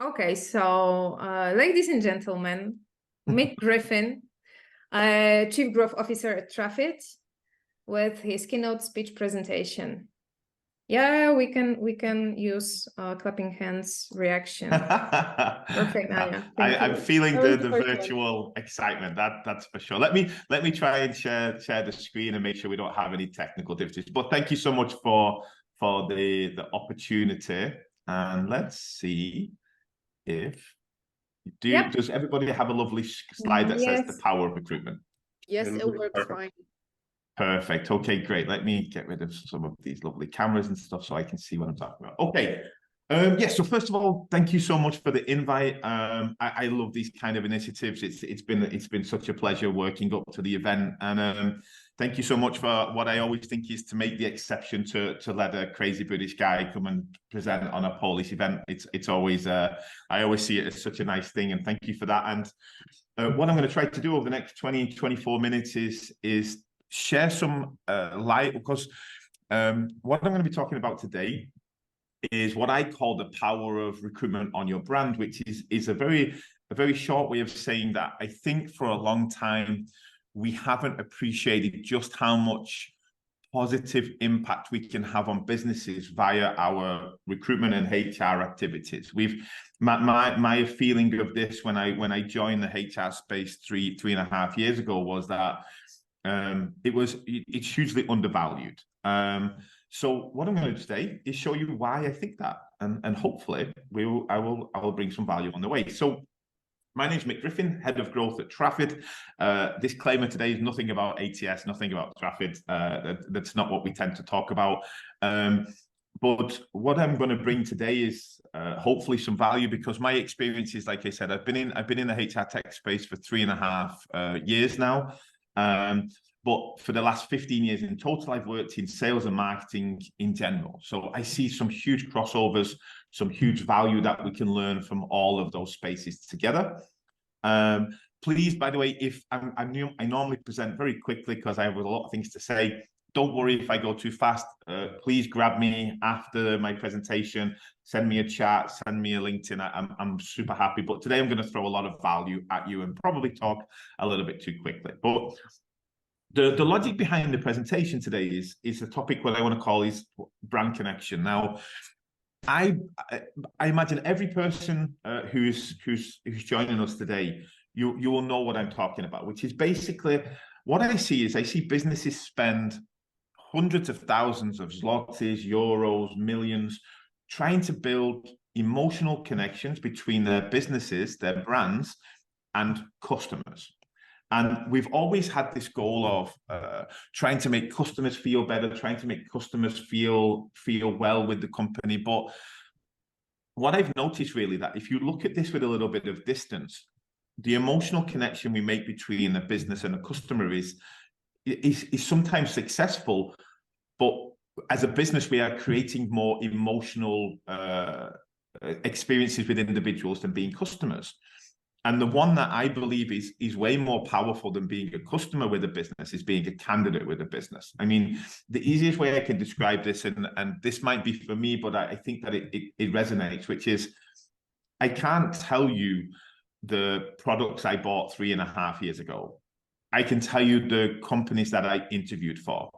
Okay, so ladies and gentlemen, Mick Griffin, Chief Growth Officer at Traffic, with his keynote speech presentation. Yeah, we can use clapping hands reaction. Perfect, Anya. Thank I'm you. feeling That was the first one. virtual excitement. That's for sure. Let me try and share the screen and make sure we don't have any technical difficulties. But thank you so much for the opportunity. And let's see if Yep. does everybody have a lovely slide that says the Yes. power of recruitment? Yes, it works fine. Perfect. Okay, great. Let me get rid of some of these lovely cameras and stuff so I can see what I'm talking about. Okay. Yes, so first of all, thank you so much for the invite. I love these kind of initiatives. It's been such a pleasure working up to the event. And thank you so much for what I always think is to make the exception to let a crazy British guy come and present on a Polish event. It's always I always see it as such a nice thing, and thank you for that. And what I'm going to try to do over the next 24 minutes is share some light, because what I'm going to be talking about today is what I call the power of recruitment on your brand, which is a very short way of saying that I think for a long time we haven't appreciated just how much positive impact we can have on businesses via our recruitment and HR activities. My feeling of this when I joined the HR space three and a half years ago was that it's hugely undervalued. So what I'm going to do today is show you why I think that, and hopefully I will bring some value on the way. So my name is Mick Griffin, Head of Growth at Trafford. Disclaimer today is nothing about ATS, nothing about Trafford. That's not what we tend to talk about. But what I'm going to bring today is hopefully some value, because my experience is, like I said, I've been in the HR tech space for 3.5 years now. But for the last 15 years in total, I've worked in sales and marketing in general. So I see some huge crossovers, some huge value that we can learn from all of those spaces together. Please, by the way, if I normally present very quickly because I have a lot of things to say. Don't worry if I go too fast. Please grab me after my presentation, send me a chat, send me a LinkedIn. I'm super happy. But today I'm going to throw a lot of value at you and probably talk a little bit too quickly. But the logic behind the presentation today is a topic what I want to call is brand connection. Now, I imagine every person who's joining us today, you will know what I'm talking about, which is basically what I see businesses spend hundreds of thousands of zlotys, euros, millions, trying to build emotional connections between their businesses, their brands, and customers. And we've always had this goal of trying to make customers feel better, trying to make customers feel well with the company. But what I've noticed really that if you look at this with a little bit of distance, the emotional connection we make between a business and a customer is sometimes successful, but as a business, we are creating more emotional experiences with individuals than being customers. And the one that I believe is way more powerful than being a customer with a business is being a candidate with a business. I mean, the easiest way I can describe this, and this might be for me, but I think that it resonates, which is I can't tell you the products I bought 3.5 years ago. I can tell you the companies that I interviewed for.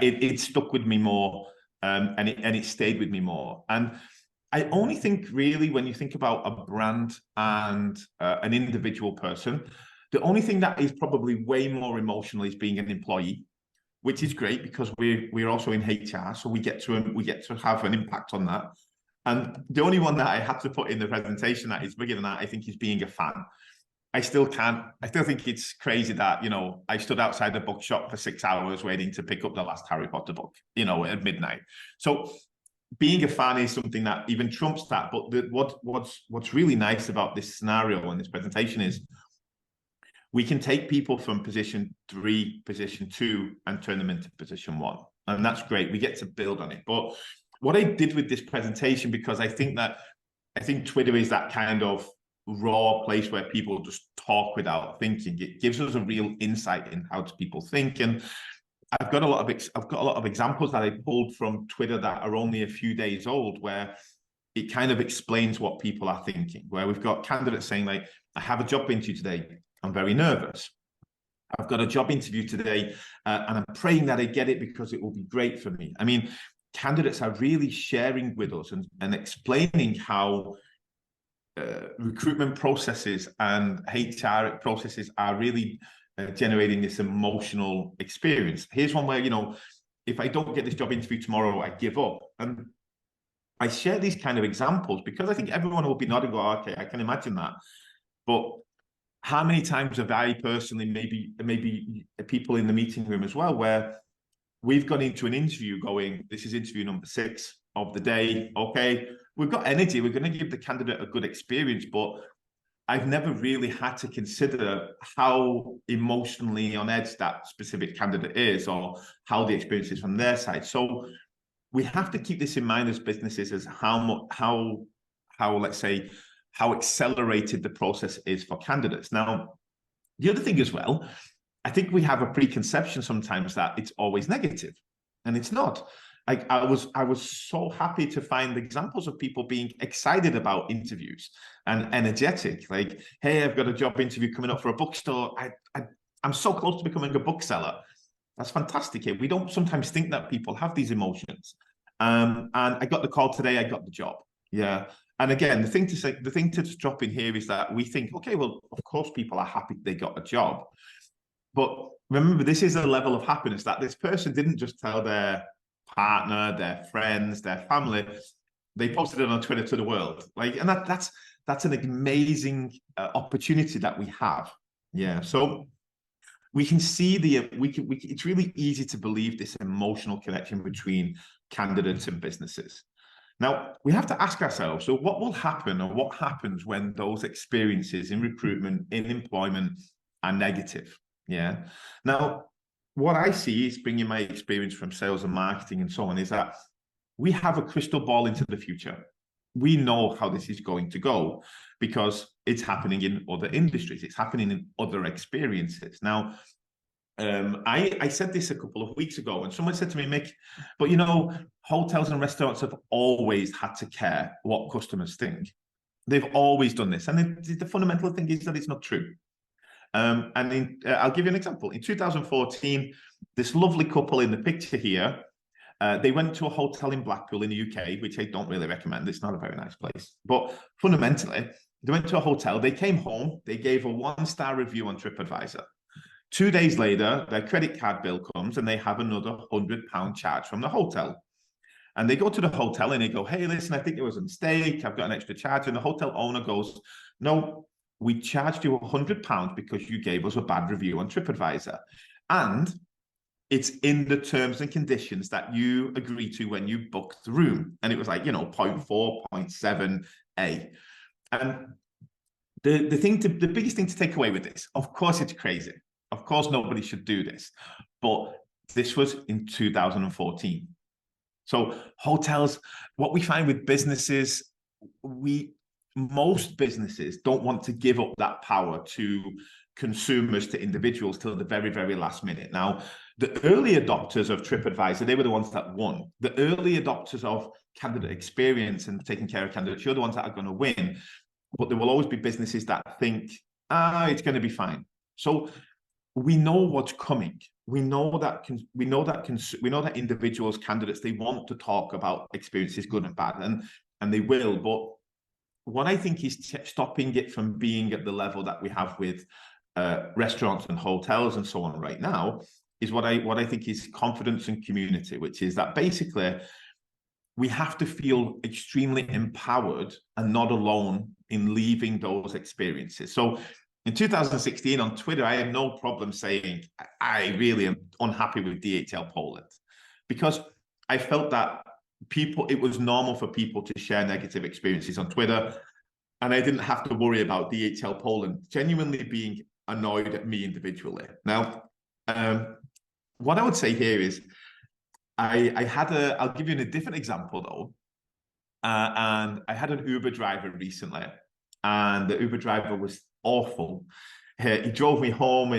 It stuck with me more, and it stayed with me more. And I only think really when you think about a brand and an individual person, the only thing that is probably way more emotional is being an employee, which is great because we're also in HR, so we get to have an impact on that. And the only one that I have to put in the presentation that is bigger than that, I think, is being a fan. I still think it's crazy that, I stood outside the bookshop for 6 hours waiting to pick up the last Harry Potter book, at midnight. So being a fan is something that even trumps that. But what's really nice about this scenario and this presentation is we can take people from position 3, position 2, and turn them into position 1. And that's great. We get to build on it. But what I did with this presentation, because I think Twitter is that kind of raw place where people just talk without thinking. It gives us a real insight in how people think. And I've got a lot of examples that I pulled from Twitter that are only a few days old, where it kind of explains what people are thinking, where we've got candidates saying like, I have a job interview today, I'm very nervous. I've got a job interview today and I'm praying that I get it because it will be great for me. I mean, candidates are really sharing with us and explaining how recruitment processes and HR processes are really generating this emotional experience. Here's one where, you know, if I don't get this job interview tomorrow, I give up. And I share these kind of examples because I think everyone will be nodding, go, okay, I can imagine that. But how many times have I personally, maybe people in the meeting room as well, where we've gone into an interview going, this is interview number 6 of the day. Okay, we've got energy. We're going to give the candidate a good experience, but I've never really had to consider how emotionally on edge that specific candidate is or how the experience is from their side. So we have to keep this in mind as businesses, as how let's say, how accelerated the process is for candidates. Now, the other thing as well, I think we have a preconception sometimes that it's always negative, and it's not. Like I was so happy to find examples of people being excited about interviews and energetic. Like, hey, I've got a job interview coming up for a bookstore. I'm so close to becoming a bookseller. That's fantastic. We don't sometimes think that people have these emotions. And I got the call today. I got the job. Yeah. And again, the thing to drop in here is that we think, okay, well, of course, people are happy they got a job. But remember, this is a level of happiness that this person didn't just tell their partner, their friends, their family. They posted it on Twitter to the world. Like, and that's an amazing opportunity that we have. Yeah. So we can see it's really easy to believe this emotional connection between candidates and businesses. Now, we have to ask ourselves, so what will happen, or what happens when those experiences in recruitment, in employment are negative? Yeah. Now, what I see is, bringing my experience from sales and marketing and so on, is that we have a crystal ball into the future. We know how this is going to go because it's happening in other industries. It's happening in other experiences. Now, I said this a couple of weeks ago, and someone said to me, Mick, but you know, hotels and restaurants have always had to care what customers think. They've always done this. And the fundamental thing is that it's not true. I'll give you an example. In 2014, this lovely couple in the picture here, they went to a hotel in Blackpool in the UK, which I don't really recommend. It's not a very nice place. But fundamentally, they went to a hotel, they came home, they gave a 1-star review on TripAdvisor. 2 days later, their credit card bill comes and they have another £100 charge from the hotel. And they go to the hotel and they go, hey, listen, I think it was a mistake. I've got an extra charge. And the hotel owner goes, no, we charged you £100 because you gave us a bad review on TripAdvisor. And it's in the terms and conditions that you agree to when you booked the room. And it was like, 0.4, 0.7A. And the biggest thing to take away with this, of course, it's crazy. Of course, nobody should do this. But this was in 2014. So hotels, what we find with businesses, most businesses don't want to give up that power to consumers, to individuals, till the very, very last minute. Now, the early adopters of TripAdvisor, they were the ones that won. The early adopters of candidate experience and taking care of candidates, you're the ones that are going to win. But there will always be businesses that think, it's going to be fine. So we know what's coming. We know that individuals, candidates, they want to talk about experiences, good and bad, and they will. But what I think is stopping it from being at the level that we have with restaurants and hotels and so on right now is what I think is confidence and community, which is that basically we have to feel extremely empowered and not alone in leaving those experiences. So in 2016 on Twitter, I had no problem saying I really am unhappy with DHL Poland, because I felt that it was normal for people to share negative experiences on Twitter, and I didn't have to worry about DHL Poland genuinely being annoyed at me individually. Now, what I would say here is I'll give you a different example though. And I had an Uber driver recently, and the Uber driver was awful. He drove me home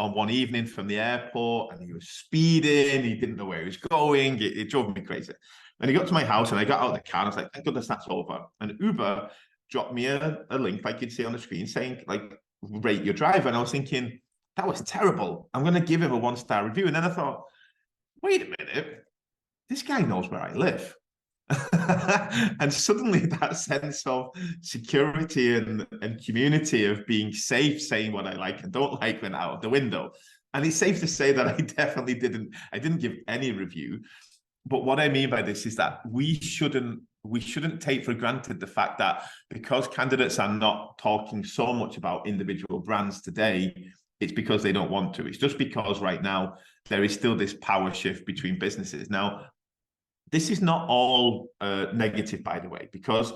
on one evening from the airport, and he was speeding. He didn't know where he was going. It drove me crazy. And he got to my house, and I got out of the car, and I was like, thank goodness that's over. And Uber dropped me a link, like you'd see on the screen, saying, like, rate your driver. And I was thinking, that was terrible. I'm going to give him a 1-star review. And then I thought, wait a minute, this guy knows where I live. And suddenly that sense of security and community of being safe, saying what I like and don't like, went out of the window. And it's safe to say that I definitely didn't give any review. But what I mean by this is that we shouldn't take for granted the fact that because candidates are not talking so much about individual brands today, it's because they don't want to. It's just because right now there is still this power shift between businesses. Now, this is not all negative, by the way, because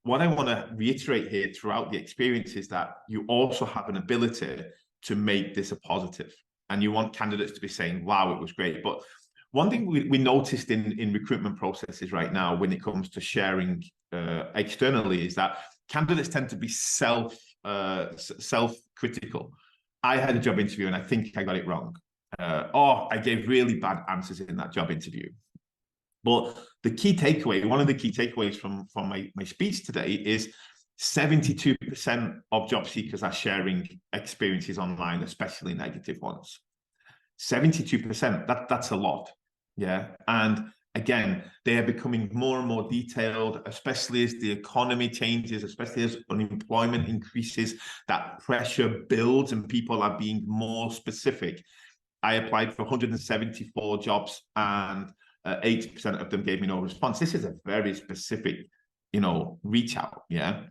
what I want to reiterate here throughout the experience is that you also have an ability to make this a positive. And you want candidates to be saying, wow, it was great. But one thing we noticed in recruitment processes right now when it comes to sharing externally is that candidates tend to be self-critical. I had a job interview and I think I got it wrong. Or I gave really bad answers in that job interview. But the key takeaway, one of the key takeaways from my speech today is 72% of job seekers are sharing experiences online, especially negative ones. 72%, that's a lot. Yeah. And again, they are becoming more and more detailed, especially as the economy changes, especially as unemployment increases, that pressure builds and people are being more specific. I applied for 174 jobs and 80% of them gave me no response. This is a very specific, reach out. Yeah.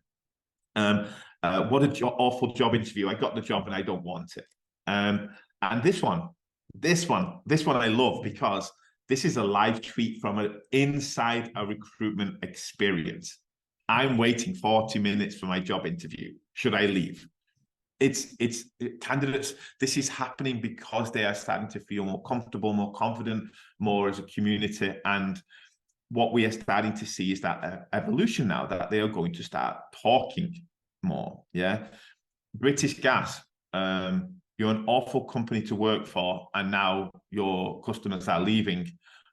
What an awful job interview. I got the job and I don't want it. And this one I love because this is a live tweet from inside a recruitment experience. I'm waiting 40 minutes for my job interview. Should I leave? It's candidates. This is happening because they are starting to feel more comfortable, more confident, more as a community. And what we are starting to see is that evolution now, that they are going to start talking more. Yeah. British Gas, you're an awful company to work for, and now your customers are leaving.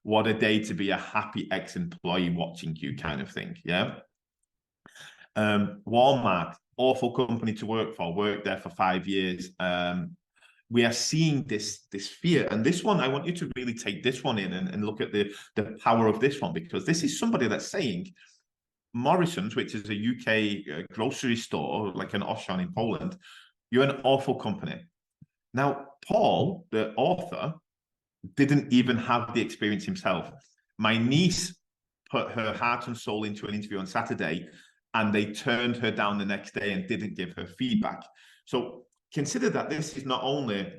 What a day to be a happy ex-employee watching you, kind of thing. Yeah. Walmart, awful company to work for, worked there for 5 years. We are seeing this fear. And this one, I want you to really take this one in and look at the power of this one, because this is somebody that's saying, Morrison's, which is a UK grocery store, like an Auchan in Poland, you're an awful company. Now, Paul, the author, didn't even have the experience himself. My niece put her heart and soul into an interview on Saturday, and they turned her down the next day and didn't give her feedback. So consider that this is not only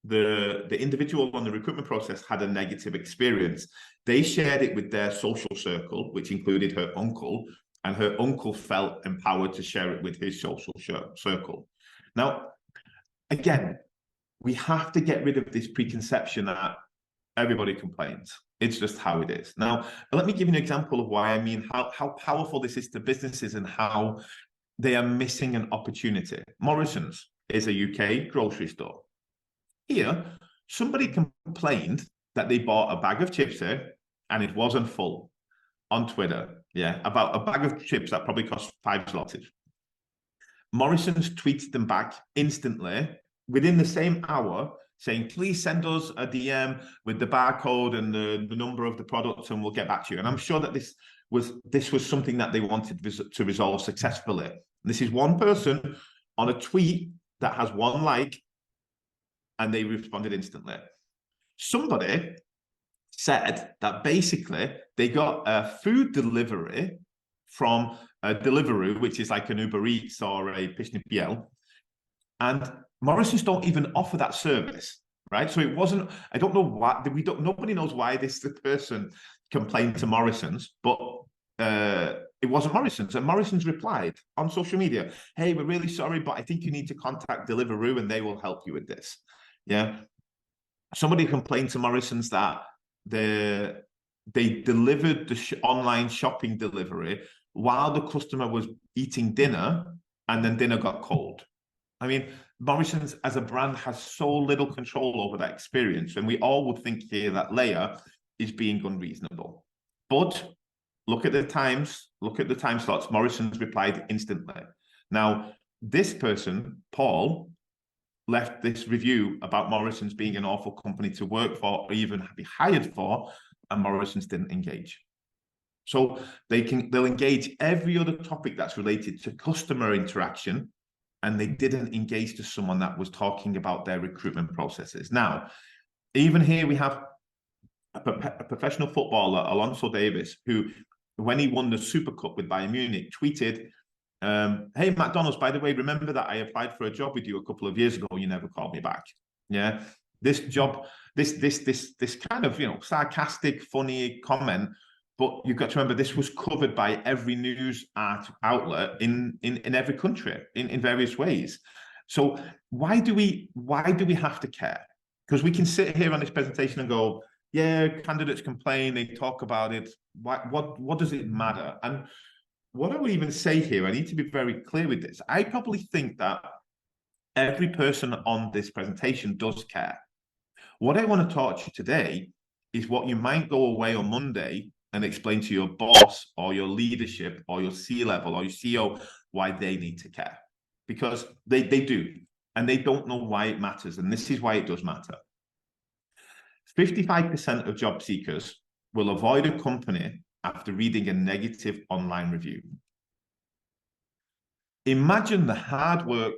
the individual on the recruitment process had a negative experience. They shared it with their social circle, which included her uncle, and her uncle felt empowered to share it with his social circle. Now, again, we have to get rid of this preconception that everybody complains. It's just how it is. Now, let me give you an example of why I mean how powerful this is to businesses and how they are missing an opportunity. Morrison's is a UK grocery store. Here, somebody complained that they bought a bag of chips here and it wasn't full on Twitter. Yeah, about a bag of chips that probably cost 5 zlotys. Morrison's tweeted them back instantly within the same hour, saying, please send us a DM with the barcode and the number of the product and we'll get back to you. And I'm sure that this was something that they wanted to resolve successfully. And this is one person on a tweet that has 1 like, and they responded instantly. Somebody said that basically they got a food delivery from a Deliveroo, which is like an Uber Eats or a Pyszny.pl, and Morrison's don't even offer that service, right? So it wasn't, I don't know why, nobody knows why the person complained to Morrison's, but it wasn't Morrison's. And Morrison's replied on social media, hey, we're really sorry, but I think you need to contact Deliveroo and they will help you with this. Yeah. Somebody complained to Morrison's that they delivered the online shopping delivery while the customer was eating dinner, and then dinner got cold. I mean, Morrison's as a brand has so little control over that experience, and we all would think here that Leia is being unreasonable. But look at the times, look at the time slots. Morrison's replied instantly. Now, this person, Paul, left this review about Morrison's being an awful company to work for or even be hired for, and Morrison's didn't engage. So they'll engage every other topic that's related to customer interaction, and they didn't engage to someone that was talking about their recruitment processes. Now, even here we have a professional footballer, Alonso Davis, who, when he won the Super Cup with Bayern Munich, tweeted, hey, McDonald's, by the way, remember that I applied for a job with you a couple of years ago, you never called me back. Yeah, this job, this kind of, sarcastic, funny comment, but you've got to remember this was covered by every news outlet in every country in various ways. So why do we have to care? Because we can sit here on this presentation and go, yeah, candidates complain, they talk about it. What does it matter? And what I would even say here, I need to be very clear with this. I probably think that every person on this presentation does care. What I want to talk to you today is what you might go away on Monday and explain to your boss or your leadership or your C-level or your CEO why they need to care. Because they do, and they don't know why it matters. And this is why it does matter. 55% of job seekers will avoid a company after reading a negative online review. Imagine the hard work,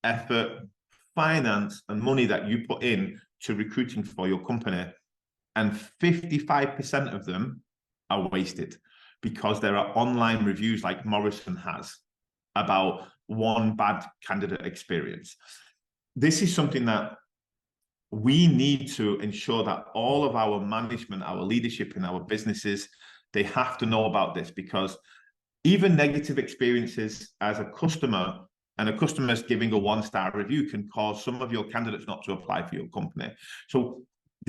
effort, finance, and money that you put in to recruiting for your company, and 55% of them are wasted because there are online reviews like Morrison has about one bad candidate experience. This is something that we need to ensure that all of our management, our leadership in our businesses, they have to know about this, because even negative experiences as a customer, and a customer's giving a one-star review, can cause some of your candidates not to apply for your company. So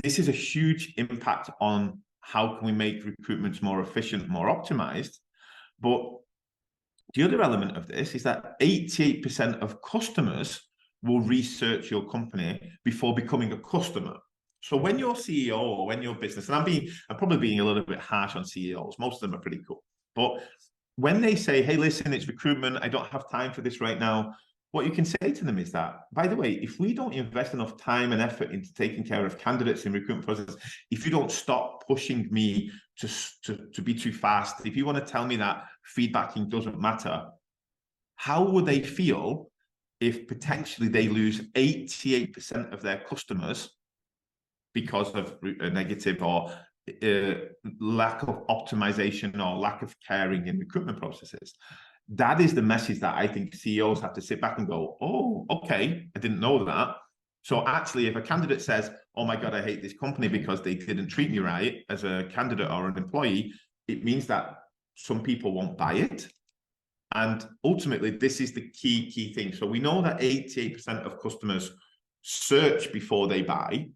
this is a huge impact on how can we make recruitment more efficient, more optimized. But the other element of this is that 88% of customers will research your company before becoming a customer. So when you're CEO or when you're business, and I'm probably being a little bit harsh on CEOs, most of them are pretty cool, but when they say, hey, listen, it's recruitment, I don't have time for this right now, what you can say to them is that, by the way, if we don't invest enough time and effort into taking care of candidates in recruitment process, if you don't stop pushing me to be too fast, if you want to tell me that feedbacking doesn't matter, how would they feel if potentially they lose 88% of their customers because of a negative or lack of optimization or lack of caring in recruitment processes? That is the message that I think CEOs have to sit back and go, oh, okay, I didn't know that. So actually, if a candidate says, oh my God, I hate this company because they didn't treat me right as a candidate or an employee, it means that some people won't buy it. And ultimately, this is the key thing. So we know that 88% of customers search before they buy.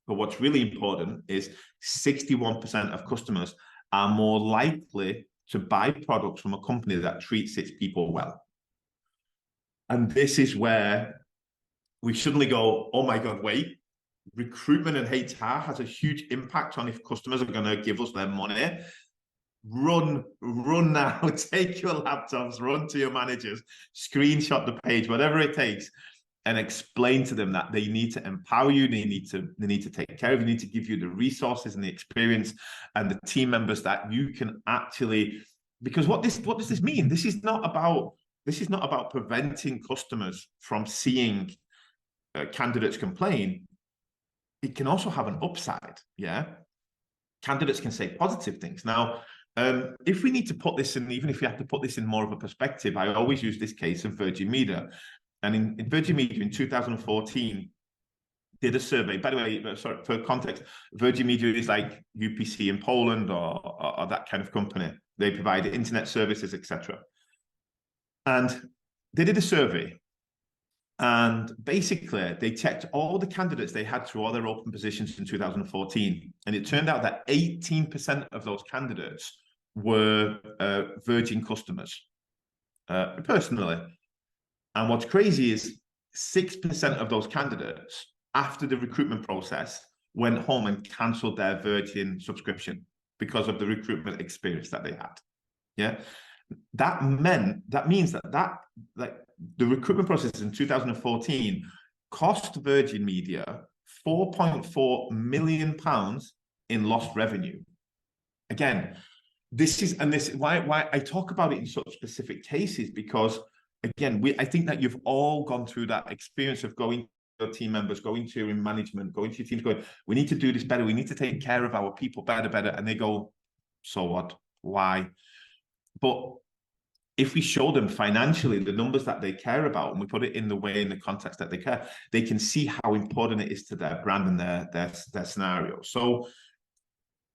But what's really important is 61% of customers are more likely to buy products from a company that treats its people well. And this is where we suddenly go, oh my God, wait, recruitment and HR has a huge impact on if customers are going to give us their money. Run now, take your laptops, run to your managers, screenshot the page, whatever it takes, and explain to them that they need to empower you, they need to take care of you, need to give you the resources and the experience and the team members that you can actually, because what does this mean? This is not about preventing customers from seeing candidates complain. It can also have an upside. Yeah, candidates can say positive things. Now, if we need to put this in, even if we have to put this in more of a perspective, I always use this case of Virgin Media. And in Virgin Media in 2014, did a survey. By the way, sorry, for context, Virgin Media is like UPC in Poland or that kind of company. They provide internet services, etc. And they did a survey. And basically, they checked all the candidates they had through all their open positions in 2014. And it turned out that 18% of those candidates were Virgin customers, personally. And what's crazy is 6% of those candidates after the recruitment process went home and cancelled their Virgin subscription because of the recruitment experience that they had. Yeah, that means that like the recruitment process in 2014 cost Virgin Media £4.4 million in lost revenue. Again, this is why I talk about it in such specific cases, because again, I think that you've all gone through that experience of going to your team members, going to in management, going to your teams, going, we need to do this better, we need to take care of our people better, and they go, so what? Why? But if we show them financially the numbers that they care about, and we put it in the context that they care, they can see how important it is to their brand and their scenario. So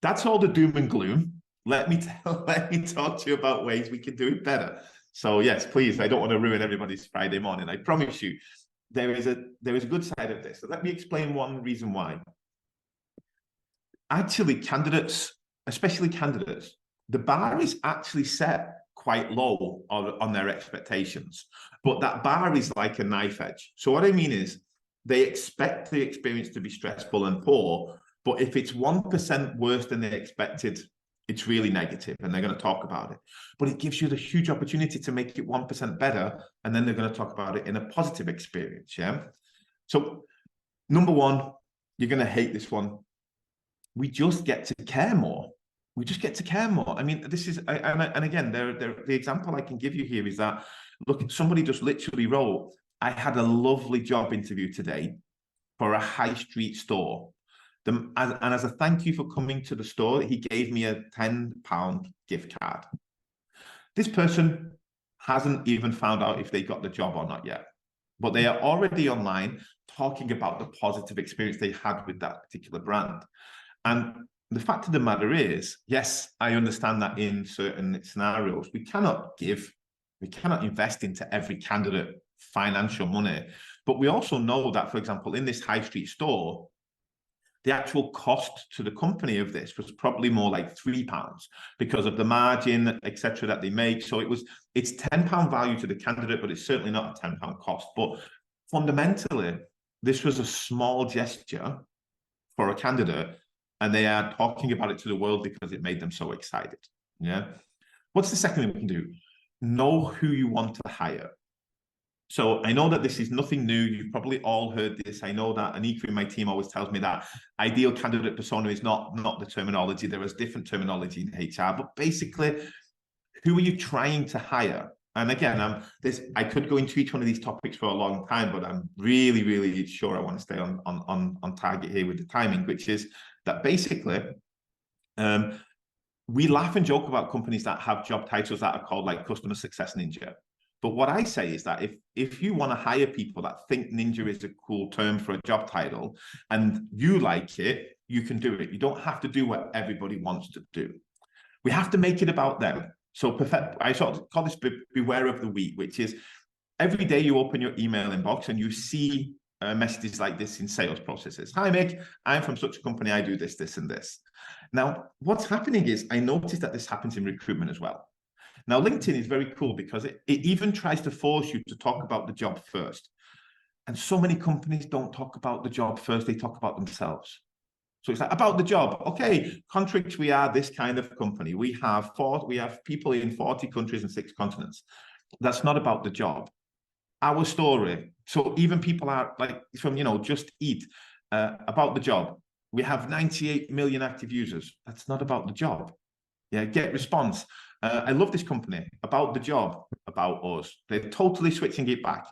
that's all the doom and gloom. Let me talk to you about ways we can do it better. So yes, please, I don't want to ruin everybody's Friday morning. I promise you, there is a good side of this. So let me explain one reason why. Actually, candidates, especially candidates, the bar is actually set quite low on their expectations, but that bar is like a knife edge. So what I mean is, they expect the experience to be stressful and poor, but if it's 1% worse than they expected, it's really negative, and they're going to talk about it. But it gives you the huge opportunity to make it 1% better, and then they're going to talk about it in a positive experience. Yeah. So number one, you're going to hate this one. We just get to care more. We just get to care more. I mean, this is, and again, the example I can give you here is that, look, somebody just literally wrote, I had a lovely job interview today for a high street store. And as a thank you for coming to the store, he gave me a £10 gift card. This person hasn't even found out if they got the job or not yet, but they are already online talking about the positive experience they had with that particular brand. And the fact of the matter is, yes, I understand that in certain scenarios, we cannot invest into every candidate financial money, but we also know that, for example, in this high street store, the actual cost to the company of this was probably more like £3 because of the margin, etc., that they make. So it's £10 value to the candidate, but it's certainly not a £10 cost. But fundamentally, this was a small gesture for a candidate, and they are talking about it to the world because it made them so excited. Yeah. What's the second thing we can do? Know who you want to hire. So I know that this is nothing new. You've probably all heard this. I know that Anika in my team always tells me that ideal candidate persona is not the terminology. There is different terminology in HR, but basically, who are you trying to hire? And again, I could go into each one of these topics for a long time, but I'm really, really sure I want to stay on target here with the timing, which is that basically, we laugh and joke about companies that have job titles that are called like customer success ninja. But what I say is that if you want to hire people that think ninja is a cool term for a job title and you like it, you can do it. You don't have to do what everybody wants to do. We have to make it about them. So I sort of call this beware of the wheat, which is every day you open your email inbox and you see messages like this in sales processes. Hi, Mick, I'm from such a company. I do this, this, and this. Now, what's happening is I noticed that this happens in recruitment as well. Now, LinkedIn is very cool because it even tries to force you to talk about the job first. And so many companies don't talk about the job first. They talk about themselves. So it's like, about the job. Okay, Contrix, we are this kind of company. We have people in 40 countries and 6 continents. That's not about the job. Our story. So even people are like from, Just Eat, about the job. We have 98 million active users. That's not about the job. Yeah, Get Response. I love this company, about the job, about us. They're totally switching it back.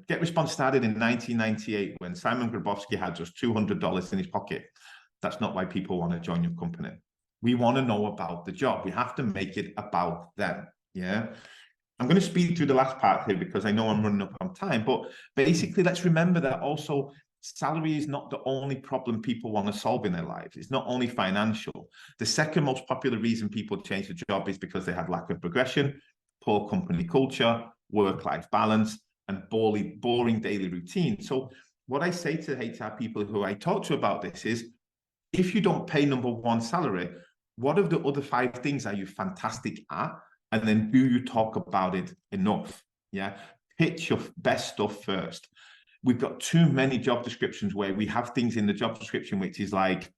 Get Response started in 1998 when Simon Grabowski had just $200 in his pocket. That's not why people want to join your company. We want to know about the job. We have to make it about them. Yeah. I'm going to speed through the last part here because I know I'm running up on time, but basically let's remember that also salary is not the only problem people want to solve in their lives. It's not only financial. The second most popular reason people change the job is because they have lack of progression, poor company culture, work-life balance, and boring daily routine. So what I say to HR people who I talk to about this is, if you don't pay number one salary, what of the other 5 things are you fantastic at? And then do you talk about it enough? Yeah. pitch your best stuff first. We've got too many job descriptions where we have things in the job description which is like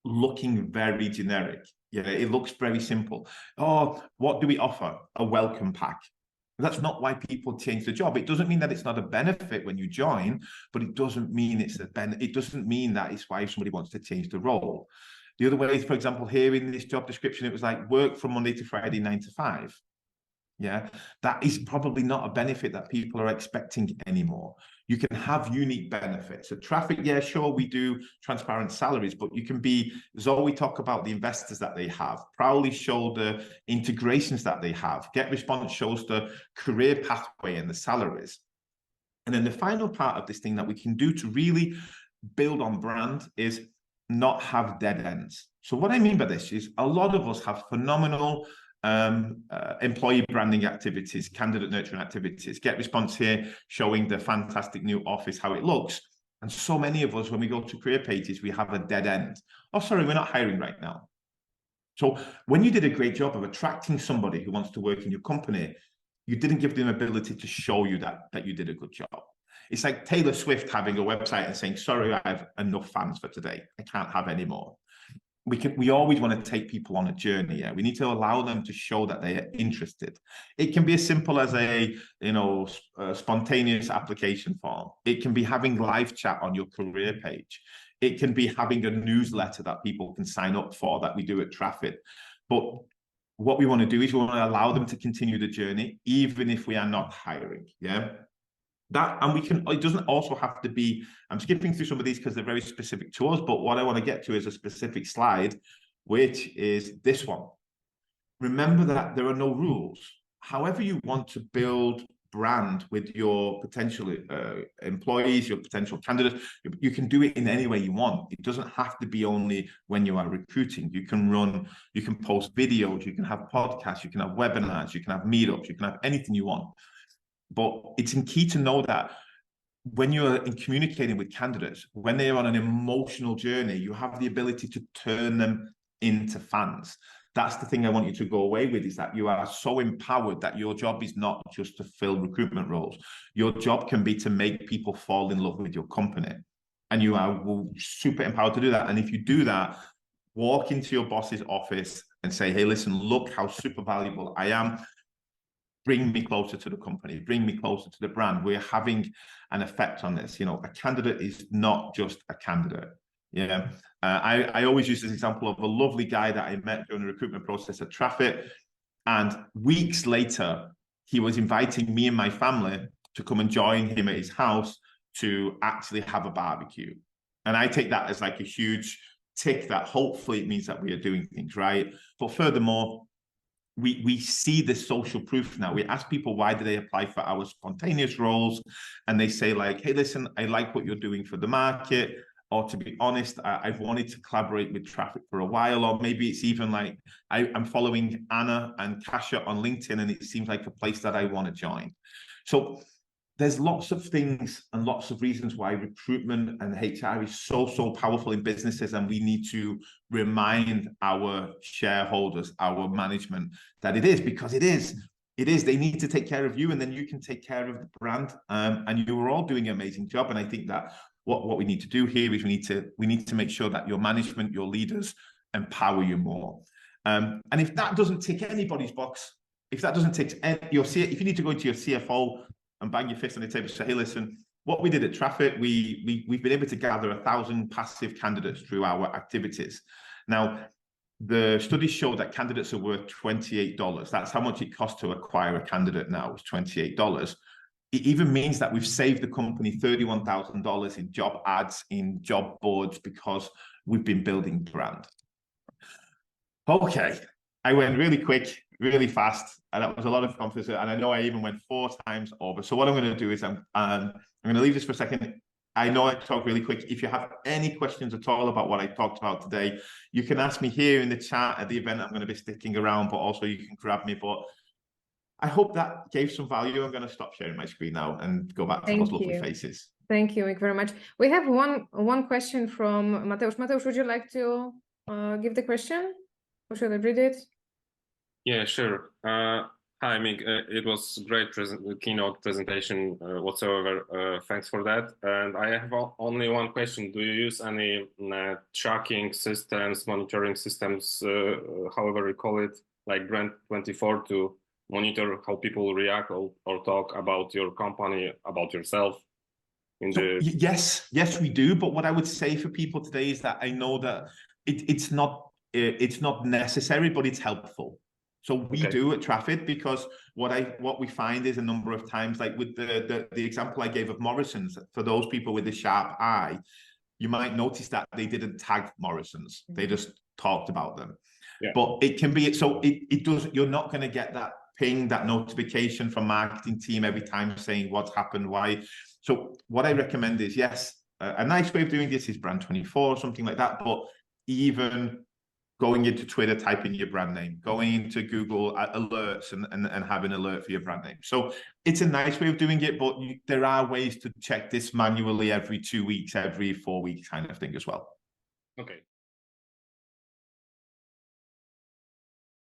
looking very generic. Yeah, it looks very simple. Oh, what do we offer? A welcome pack. That's not why people change the job. It doesn't mean that it's not a benefit when you join, but it doesn't mean it doesn't mean that it's why somebody wants to change the role. The other way is, for example, here in this job description, it was like work from Monday to Friday, 9 to 5. Yeah, that is probably not a benefit that people are expecting anymore. You can have unique benefits. At Traffic, yeah, sure, we do transparent salaries, but you can be, Zoe talk about the investors that they have, proudly show the integrations that they have. Get Response shows the career pathway and the salaries. And then the final part of this thing that we can do to really build on brand is not have dead ends. So what I mean by this is a lot of us have phenomenal employee branding activities, candidate nurturing activities. Get Response here showing the fantastic new office, how it looks. And so many of us, when we go to career pages, we have a dead end. Oh, sorry, we're not hiring right now. So when you did a great job of attracting somebody who wants to work in your company, you didn't give them ability to show you that you did a good job. It's like Taylor Swift having a website and saying, sorry, I have enough fans for today. I can't have any more. We always want to take people on a journey. Yeah? We need to allow them to show that they are interested. It can be as simple as a spontaneous application form. It can be having live chat on your career page. It can be having a newsletter that people can sign up for that we do at Traffic. But what we want to do is we want to allow them to continue the journey, even if we are not hiring. Yeah. It doesn't also have to be, I'm skipping through some of these because they're very specific to us, but what I want to get to is a specific slide, which is this one. Remember that there are no rules. However you want to build brand with your potential employees, your potential candidates, you can do it in any way you want. It doesn't have to be only when you are recruiting. You can post videos, you can have podcasts, you can have webinars, you can have meetups, you can have anything you want. But it's key to know that when you're communicating with candidates, when they are on an emotional journey, you have the ability to turn them into fans. That's the thing I want you to go away with, is that you are so empowered that your job is not just to fill recruitment roles. Your job can be to make people fall in love with your company. And you are super empowered to do that. And if you do that, walk into your boss's office and say, hey, listen, look how super valuable I am. Bring me closer to the company, bring me closer to the brand. We're having an effect on this. A candidate is not just a candidate. Yeah. I always use this example of a lovely guy that I met during the recruitment process at Traffic. And weeks later, he was inviting me and my family to come and join him at his house to actually have a barbecue. And I take that as like a huge tick that hopefully it means that we are doing things right. But furthermore, we see the social proof now. We ask people, why do they apply for our spontaneous roles? And they say like, hey, listen, I like what you're doing for the market. Or to be honest, I've wanted to collaborate with Traffic for a while. Or maybe it's even like, I'm following Anna and Kasia on LinkedIn, and it seems like a place that I want to join. So there's lots of things and lots of reasons why recruitment and HR is so powerful in businesses, and we need to remind our shareholders, our management, that it is, because it is. They need to take care of you, and then you can take care of the brand. And you are all doing an amazing job. And I think that what we need to do here is we need to make sure that your management, your leaders, empower you more. And if that doesn't tick anybody's box, if that doesn't tick if you need to go into your CFO and bang your fist on the table and say, hey, listen, what we did at Traffic, we've been able to gather 1,000 passive candidates through our activities. Now, the studies show that candidates are worth $28. That's how much it costs to acquire a candidate now, is $28. It even means that we've saved the company $31,000 in job ads, in job boards, because we've been building brand. Okay, I went really quick, really fast, and that was a lot of confidence. And I know I even went 4 times over. So what I'm going to do is I'm going to leave this for a second. I know I talk really quick. If you have any questions at all about what I talked about today, you can ask me here in the chat at the event. I'm going to be sticking around, but also you can grab me. But I hope that gave some value. I'm going to stop sharing my screen now and go back to those lovely faces. Thank you, Mick, very much. We have one question from Mateusz. Mateusz, would you like to give the question? Or should I read it? Yeah, sure. Hi, Mick. It was great keynote presentation whatsoever. Thanks for that. And I have only one question. Do you use any tracking systems, monitoring systems, however you call it, like Brand24 to monitor how people react or talk about your company, about yourself? Yes, we do. But what I would say for people today is that I know that it's not necessary, but it's helpful. So we do at Traffic, because what we find is a number of times, like with the example I gave of Morrison's, for those people with a sharp eye, you might notice that they didn't tag Morrison's. They just talked about them. Yeah. But it can be, so it does, you're not going to get that ping, that notification from marketing team every time saying what's happened, why. So what I recommend is, yes, a nice way of doing this is Brand24 or something like that, but even going into Twitter, typing your brand name, going into Google alerts and having an alert for your brand name. So it's a nice way of doing it, but there are ways to check this manually every 2 weeks, every 4 weeks kind of thing as well. Okay.